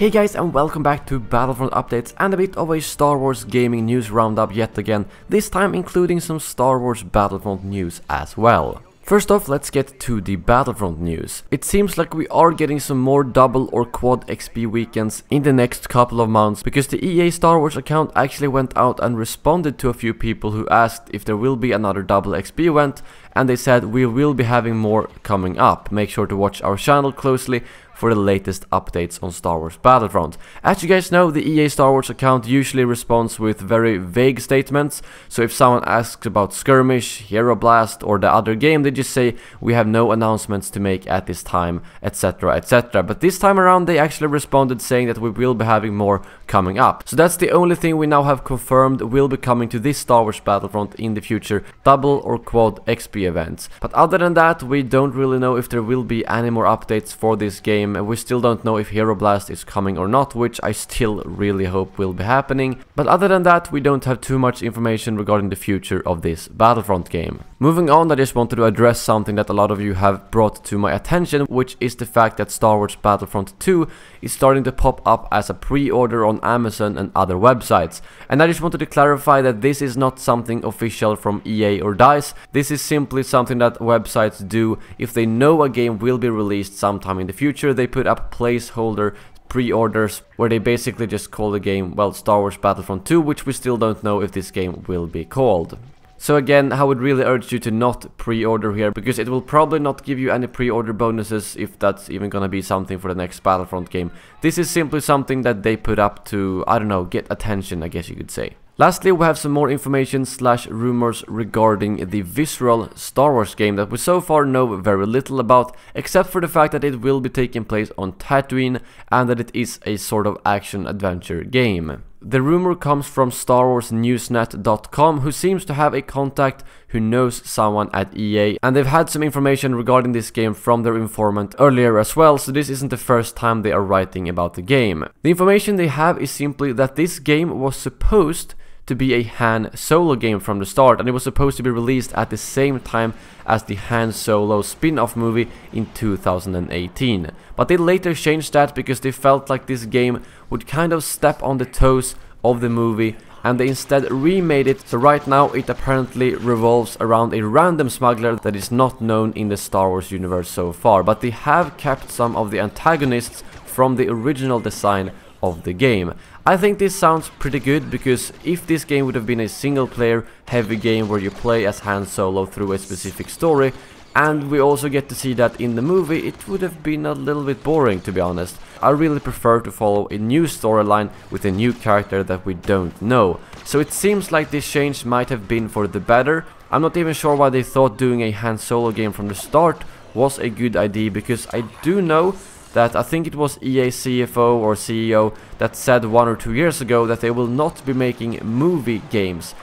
Hey guys, and welcome back to Battlefront updates and a bit of a Star Wars gaming news roundup yet again, this time including some Star Wars Battlefront news as well. First off, let's get to the Battlefront news. It seems like we are getting some more double or quad XP weekends in the next couple of months, because the EA Star Wars account actually went out and responded to a few people who asked if there will be another double XP event, and they said we will be having more coming up. Make sure to watch our channel closely for the latest updates on Star Wars Battlefront. As you guys know, the EA Star Wars account usually responds with very vague statements, so if someone asks about Skirmish, Hero Blast or the other game, they just say we have no announcements to make at this time, etc, etc. But this time around they actually responded saying that we will be having more coming up. So that's the only thing we now have confirmed will be coming to this Star Wars Battlefront in the future, double or quad XP events. But other than that, we don't really know if there will be any more updates for this game. We still don't know if Hero Blast is coming or not, which I still really hope will be happening. But other than that, we don't have too much information regarding the future of this Battlefront game. Moving on, I just wanted to address something that a lot of you have brought to my attention, which is the fact that Star Wars Battlefront 2 is starting to pop up as a pre-order on Amazon and other websites. And I just wanted to clarify that this is not something official from EA or DICE. This is simply something that websites do if they know a game will be released sometime in the future. They put up placeholder pre-orders where they basically just call the game, well, Star Wars Battlefront 2, which we still don't know if this game will be called. So again, I would really urge you to not pre-order here, because it will probably not give you any pre-order bonuses, if that's even gonna be something for the next Battlefront game. This is simply something that they put up to, I don't know, get attention, I guess you could say. Lastly, we have some more information / rumors regarding the Visceral Star Wars game that we so far know very little about, except for the fact that it will be taking place on Tatooine and that it is a sort of action-adventure game. The rumor comes from StarWarsNewsNet.com, who seems to have a contact who knows someone at EA, and they've had some information regarding this game from their informant earlier as well, so this isn't the first time they are writing about the game. The information they have is simply that this game was supposed to be a Han Solo game from the start, and it was supposed to be released at the same time as the Han Solo spin-off movie in 2018. But they later changed that because they felt like this game would kind of step on the toes of the movie, and they instead remade it, so right now it apparently revolves around a random smuggler that is not known in the Star Wars universe so far, but they have kept some of the antagonists from the original design of the game. I think this sounds pretty good, because if this game would have been a single player heavy game where you play as Han Solo through a specific story, and we also get to see that in the movie, it would have been a little bit boring, to be honest. I really prefer to follow a new storyline with a new character that we don't know. So it seems like this change might have been for the better. I'm not even sure why they thought doing a Han Solo game from the start was a good idea, because I do know that I think it was EA CFO or CEO that said 1 or 2 years ago that they will not be making movie games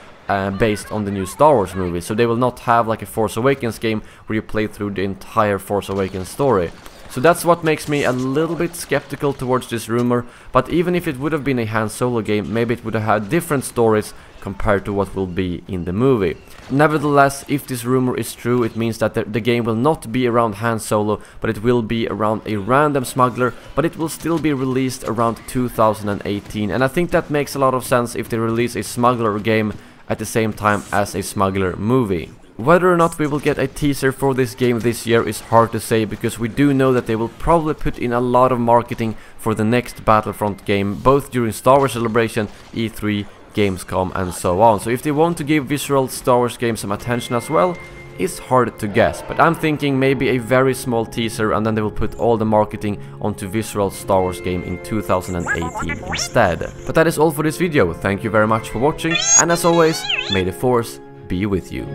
based on the new Star Wars movie. So they will not have like a Force Awakens game where you play through the entire Force Awakens story. So that's what makes me a little bit skeptical towards this rumor, but even if it would have been a Han Solo game, maybe it would have had different stories compared to what will be in the movie. Nevertheless, if this rumor is true, it means that the game will not be around Han Solo, but it will be around a random smuggler, but it will still be released around 2018, and I think that makes a lot of sense if they release a smuggler game at the same time as a smuggler movie. Whether or not we will get a teaser for this game this year is hard to say, because we do know that they will probably put in a lot of marketing for the next Battlefront game, both during Star Wars Celebration, E3, Gamescom and so on. So if they want to give Visceral Star Wars game some attention as well, it's hard to guess. But I'm thinking maybe a very small teaser, and then they will put all the marketing onto Visceral Star Wars game in 2018 instead. But that is all for this video. Thank you very much for watching, and as always, may the Force be with you.